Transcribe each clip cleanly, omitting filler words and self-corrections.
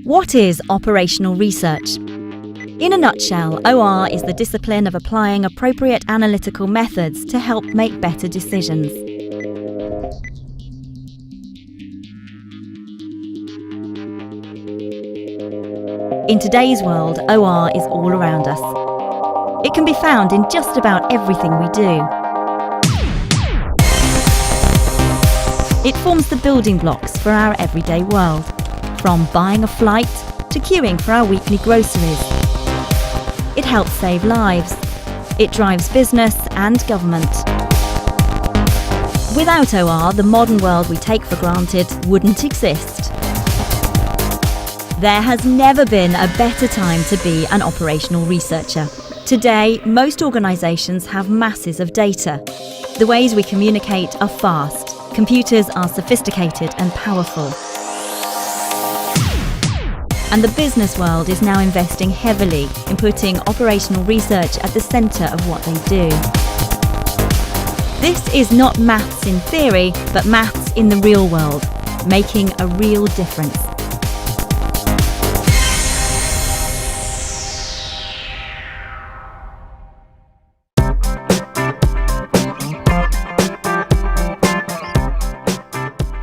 What is operational research? In a nutshell, OR is the discipline of applying appropriate analytical methods to help make better decisions. In today's world, OR is all around us. It can be found in just about everything we do. It forms the building blocks for our everyday world, from buying a flight to queuing for our weekly groceries. It helps save lives. It drives business and government. Without OR, the modern world we take for granted wouldn't exist. There has never been a better time to be an operational researcher. Today, most organisations have masses of data. The ways we communicate are fast. Computers are sophisticated and powerful. And the business world is now investing heavily in putting operational research at the centre of what they do. This is not maths in theory, but maths in the real world, making a real difference.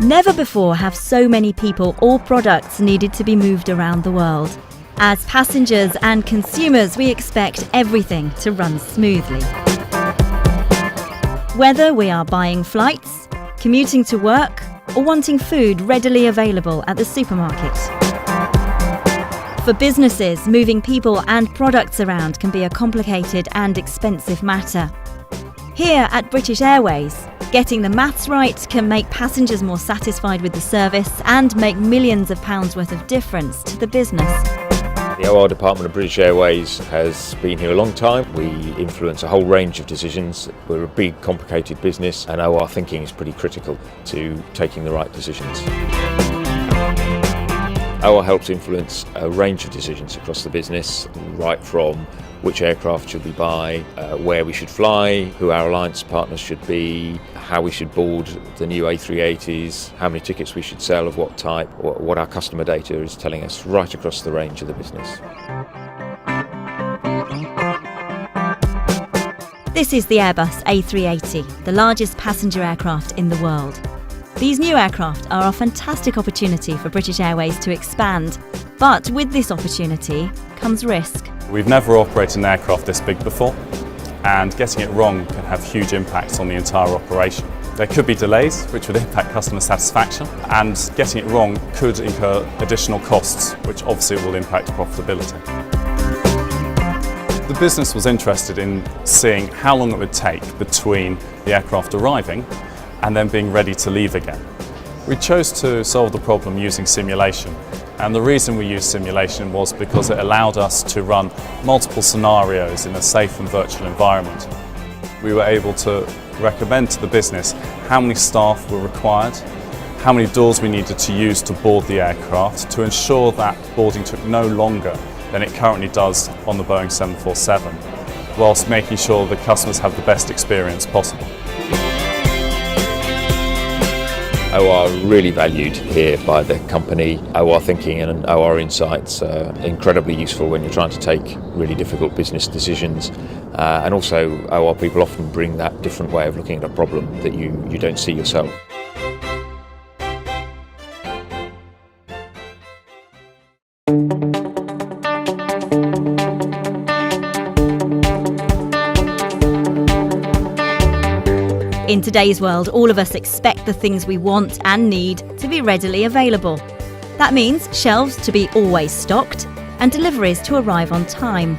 Never before have so many people or products needed to be moved around the world. As passengers and consumers, we expect everything to run smoothly. Whether we are buying flights, commuting to work, or wanting food readily available at the supermarket. For businesses, moving people and products around can be a complicated and expensive matter. Here at British Airways, getting the maths right can make passengers more satisfied with the service and make millions of pounds worth of difference to the business. The OR department of British Airways has been here a long time. We influence a whole range of decisions. We're a big, complicated business, and OR thinking is pretty critical to taking the right decisions. OR helps influence a range of decisions across the business, right from which aircraft should we buy, where we should fly, who our alliance partners should be, how we should board the new A380s, how many tickets we should sell of what type, what our customer data is telling us right across the range of the business. This is the Airbus A380, the largest passenger aircraft in the world. These new aircraft are a fantastic opportunity for British Airways to expand, but with this opportunity comes risk. We've never operated an aircraft this big before, and getting it wrong can have huge impacts on the entire operation. There could be delays which would impact customer satisfaction, and getting it wrong could incur additional costs which obviously will impact profitability. The business was interested in seeing how long it would take between the aircraft arriving and then being ready to leave again. We chose to solve the problem using simulation, and the reason we used simulation was because it allowed us to run multiple scenarios in a safe and virtual environment. We were able to recommend to the business how many staff were required, how many doors we needed to use to board the aircraft to ensure that boarding took no longer than it currently does on the Boeing 747, whilst making sure the customers have the best experience possible. OR really valued here by the company. OR thinking and OR insights are incredibly useful when you're trying to take really difficult business decisions. And also OR people often bring that different way of looking at a problem that you don't see yourself. In today's world, all of us expect the things we want and need to be readily available. That means shelves to be always stocked and deliveries to arrive on time.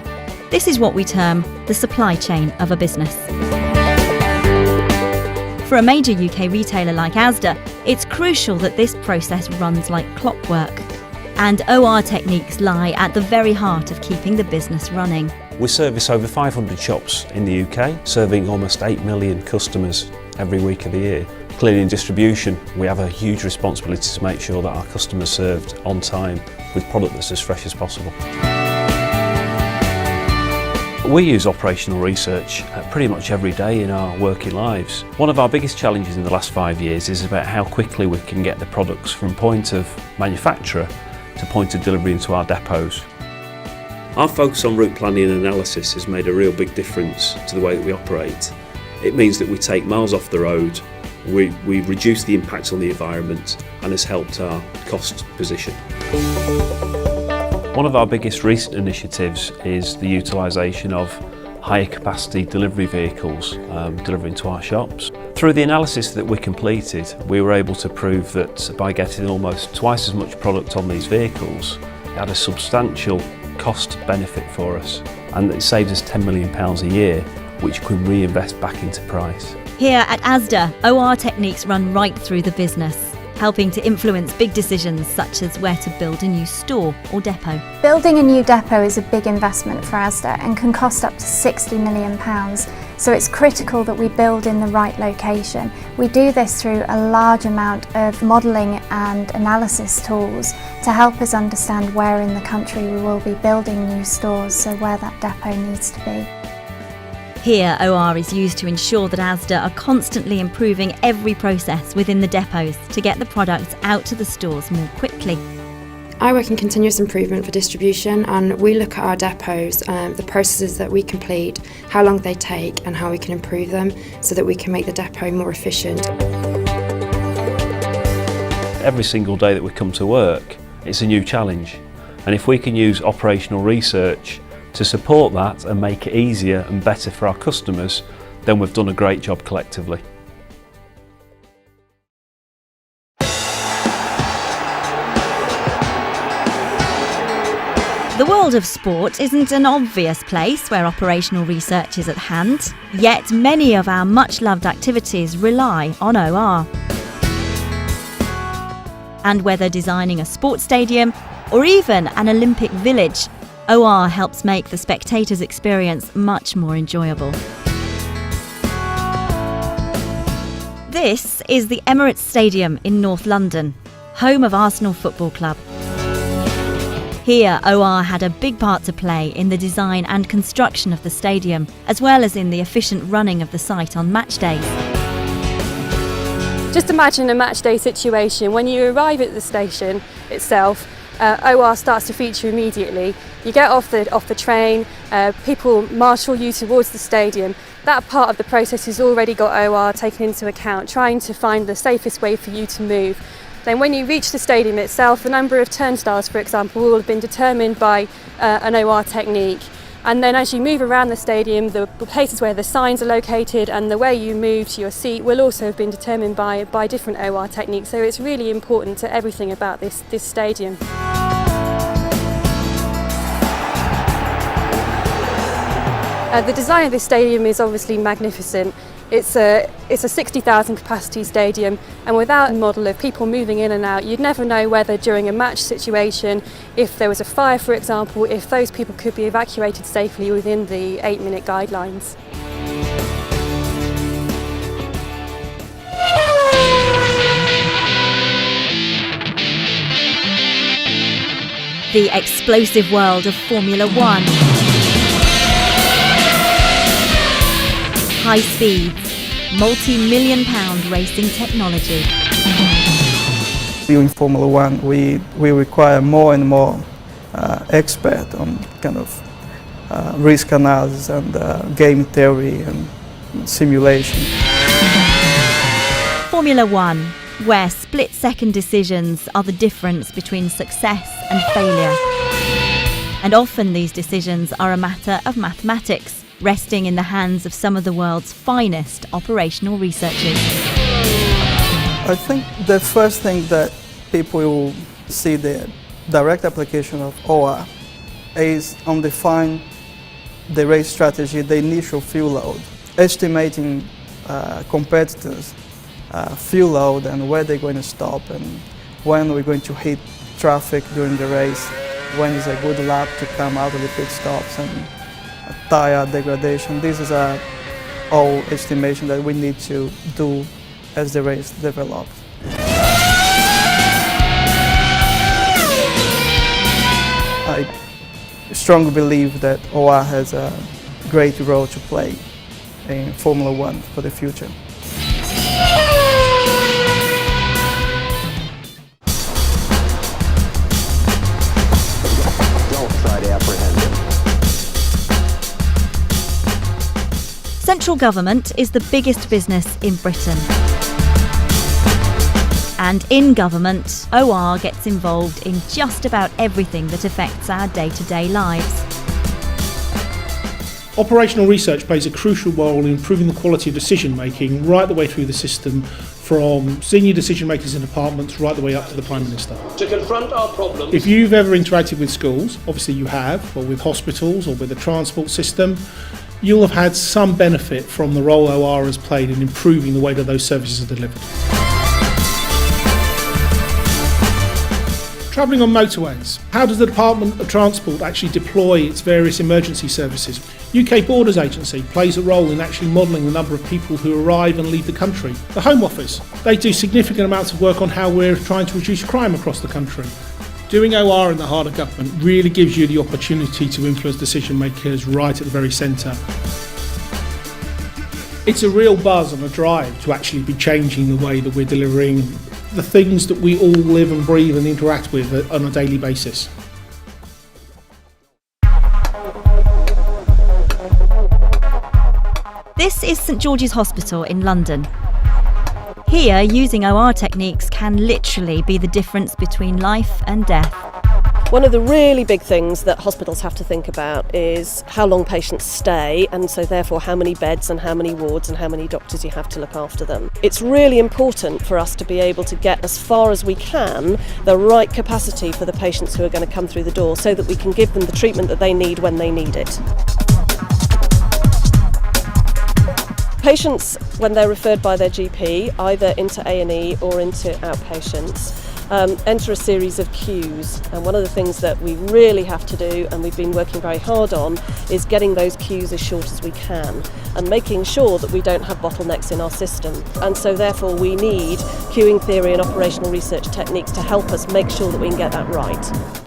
This is what we term the supply chain of a business. For a major UK retailer like Asda, it's crucial that this process runs like clockwork. And OR techniques lie at the very heart of keeping the business running. We service over 500 shops in the UK, serving almost 8 million customers every week of the year. Clearly in distribution, we have a huge responsibility to make sure that our customers are served on time with product that's as fresh as possible. We use operational research pretty much every day in our working lives. One of our biggest challenges in the last 5 years is about how quickly we can get the products from point of manufacturer to point of delivery into our depots. Our focus on route planning and analysis has made a real big difference to the way that we operate. It means that we take miles off the road, we reduce the impact on the environment, and has helped our cost position. One of our biggest recent initiatives is the utilisation of higher capacity delivery vehicles delivering to our shops. Through the analysis that we completed, we were able to prove that by getting almost twice as much product on these vehicles, it had a substantial cost benefit for us, and it saved us £10 million a year, which we can reinvest back into price. Here at Asda, OR techniques run right through the business, helping to influence big decisions such as where to build a new store or depot. Building a new depot is a big investment for Asda and can cost up to £60 million, so it's critical that we build in the right location. We do this through a large amount of modelling and analysis tools to help us understand where in the country we will be building new stores, so where that depot needs to be. Here, OR is used to ensure that Asda are constantly improving every process within the depots to get the products out to the stores more quickly. I work in continuous improvement for distribution, and we look at our depots, the processes that we complete, how long they take and how we can improve them so that we can make the depot more efficient. Every single day that we come to work, it's a new challenge, and if we can use operational research to support that and make it easier and better for our customers, then we've done a great job collectively. The world of sport isn't an obvious place where operational research is at hand, yet many of our much-loved activities rely on OR. And whether designing a sports stadium or even an Olympic village, OR helps make the spectator's experience much more enjoyable. This is the Emirates Stadium in North London, home of Arsenal Football Club. Here, OR had a big part to play in the design and construction of the stadium, as well as in the efficient running of the site on match days. Just imagine a match day situation. When you arrive at the station itself, OR starts to feature immediately. You get off the train, people marshal you towards the stadium. That part of the process has already got OR taken into account, trying to find the safest way for you to move. Then when you reach the stadium itself, the number of turnstiles, for example, will have been determined by an OR technique. And then as you move around the stadium, the places where the signs are located and the way you move to your seat will also have been determined by different OR techniques. So it's really important to everything about this stadium. The design of this stadium is obviously magnificent. It's a 60,000 capacity stadium, and without a model of people moving in and out, you'd never know whether during a match situation, if there was a fire for example, if those people could be evacuated safely within the 8-minute guidelines. The explosive world of Formula One. High speeds, multi-million-pound racing technology. In Formula One, we require more and more expert on kind of risk analysis and game theory and simulation. Formula One, where split-second decisions are the difference between success and failure. And often these decisions are a matter of mathematics, resting in the hands of some of the world's finest operational researchers. I think the first thing that people will see the direct application of OR is on define the race strategy, the initial fuel load, estimating competitors' fuel load and where they're going to stop and when we're going to hit traffic during the race, when is a good lap to come out of the pit stops and tire degradation. This is all estimation that we need to do as the race develops. I strongly believe that OR has a great role to play in Formula One for the future. central government is the biggest business in Britain. And in government, OR gets involved in just about everything that affects our day-to-day lives. Operational research plays a crucial role in improving the quality of decision making right the way through the system, from senior decision makers in departments right the way up to the Prime Minister. To confront our problems. If you've ever interacted with schools, obviously you have, or with hospitals or with the transport system, you'll have had some benefit from the role OR has played in improving the way that those services are delivered. Travelling on motorways. How does the Department of Transport actually deploy its various emergency services? UK Borders Agency plays a role in actually modelling the number of people who arrive and leave the country. The Home Office, they do significant amounts of work on how we're trying to reduce crime across the country. Doing OR in the heart of government really gives you the opportunity to influence decision makers right at the very centre. It's a real buzz and a drive to actually be changing the way that we're delivering the things that we all live and breathe and interact with on a daily basis. This is St George's Hospital in London. Here, using OR techniques can literally be the difference between life and death. One of the really big things that hospitals have to think about is how long patients stay, and so therefore how many beds and how many wards and how many doctors you have to look after them. It's really important for us to be able to get as far as we can the right capacity for the patients who are going to come through the door so that we can give them the treatment that they need when they need it. Patients, when they're referred by their GP, either into A&E or into outpatients, enter a series of queues, and one of the things that we really have to do, and we've been working very hard on, is getting those queues as short as we can and making sure that we don't have bottlenecks in our system. And so therefore we need queuing theory and operational research techniques to help us make sure that we can get that right.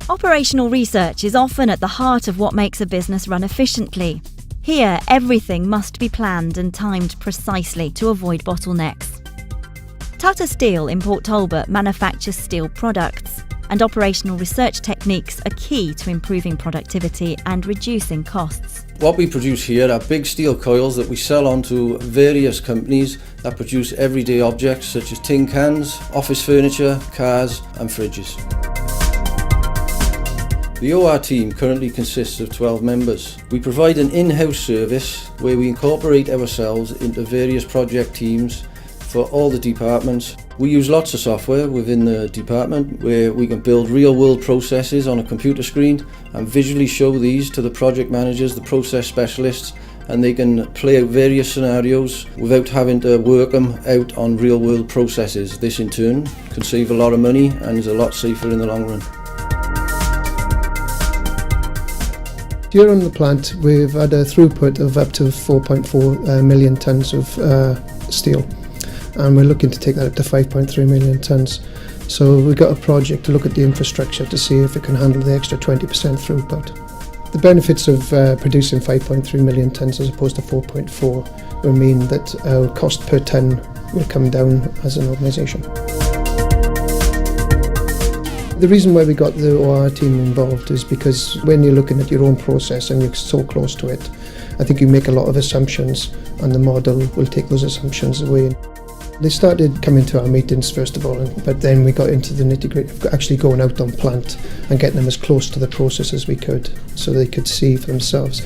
Operational research is often at the heart of what makes a business run efficiently. Here, everything must be planned and timed precisely to avoid bottlenecks. Tata Steel in Port Talbot manufactures steel products, and operational research techniques are key to improving productivity and reducing costs. What we produce here are big steel coils that we sell on to various companies that produce everyday objects such as tin cans, office furniture, cars and fridges. The OR team currently consists of 12 members. We provide an in-house service where we incorporate ourselves into various project teams for all the departments. We use lots of software within the department where we can build real-world processes on a computer screen and visually show these to the project managers, the process specialists, and they can play out various scenarios without having to work them out on real-world processes. This in turn can save a lot of money and is a lot safer in the long run. Here on the plant we've had a throughput of up to 4.4 million tonnes of steel, and we're looking to take that up to 5.3 million tonnes. So we've got a project to look at the infrastructure to see if it can handle the extra 20% throughput. The benefits of producing 5.3 million tonnes as opposed to 4.4 will mean that our cost per tonne will come down as an organisation. The reason why we got the OR team involved is because when you're looking at your own process and you're so close to it, I think you make a lot of assumptions and the model will take those assumptions away. They started coming to our meetings first of all, but then we got into the nitty-gritty of actually going out on plant and getting them as close to the process as we could so they could see for themselves.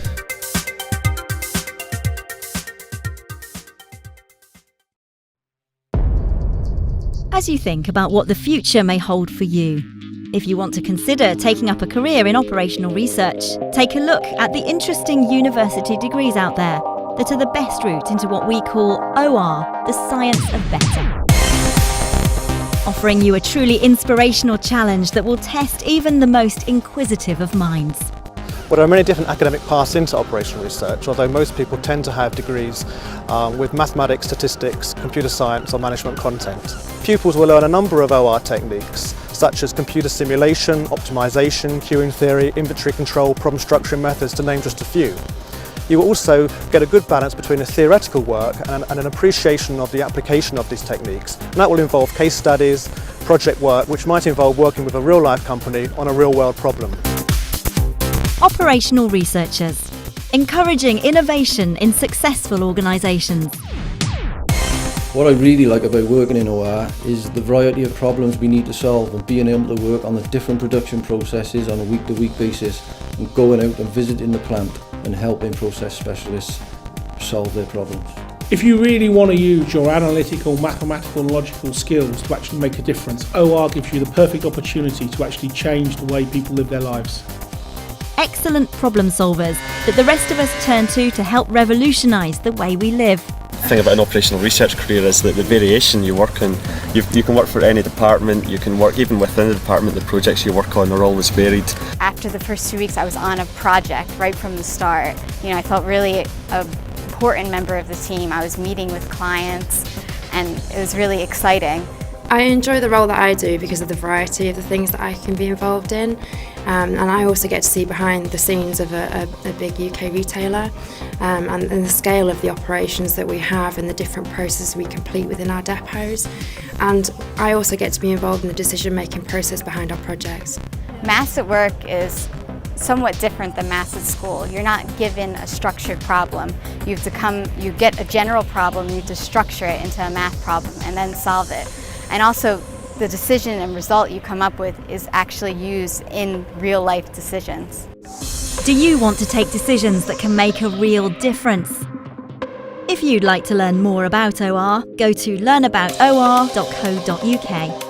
As you think about what the future may hold for you, if you want to consider taking up a career in operational research, take a look at the interesting university degrees out there that are the best route into what we call OR, the science of better. Offering you a truly inspirational challenge that will test even the most inquisitive of minds. Well, there are many different academic paths into operational research, although most people tend to have degrees with mathematics, statistics, computer science or management content. Pupils will learn a number of OR techniques, such as computer simulation, optimization, queuing theory, inventory control, problem structuring methods, to name just a few. You will also get a good balance between the theoretical work and an appreciation of the application of these techniques. And that will involve case studies, project work, which might involve working with a real-life company on a real-world problem. Operational researchers, encouraging innovation in successful organisations. What I really like about working in OR is the variety of problems we need to solve and being able to work on the different production processes on a week-to-week basis and going out and visiting the plant and helping process specialists solve their problems. If you really want to use your analytical, mathematical and logical skills to actually make a difference, OR gives you the perfect opportunity to actually change the way people live their lives. Excellent problem solvers that the rest of us turn to help revolutionise the way we live. The thing about an operational research career is that the variation you work in, you can work for any department, you can work even within the department, the projects you work on are always varied. After the first 2 weeks I was on a project right from the start. I felt really an important member of the team. I was meeting with clients and it was really exciting. I enjoy the role that I do because of the variety of the things that I can be involved in, and I also get to see behind the scenes of a big UK retailer and the scale of the operations that we have and the different processes we complete within our depots, and I also get to be involved in the decision-making process behind our projects. Maths at work is somewhat different than maths at school. You're not given a structured problem. You get a general problem, you have to structure it into a math problem and then solve it. And also, the decision and result you come up with is actually used in real-life decisions. Do you want to take decisions that can make a real difference? If you'd like to learn more about OR, go to learnaboutOR.co.uk.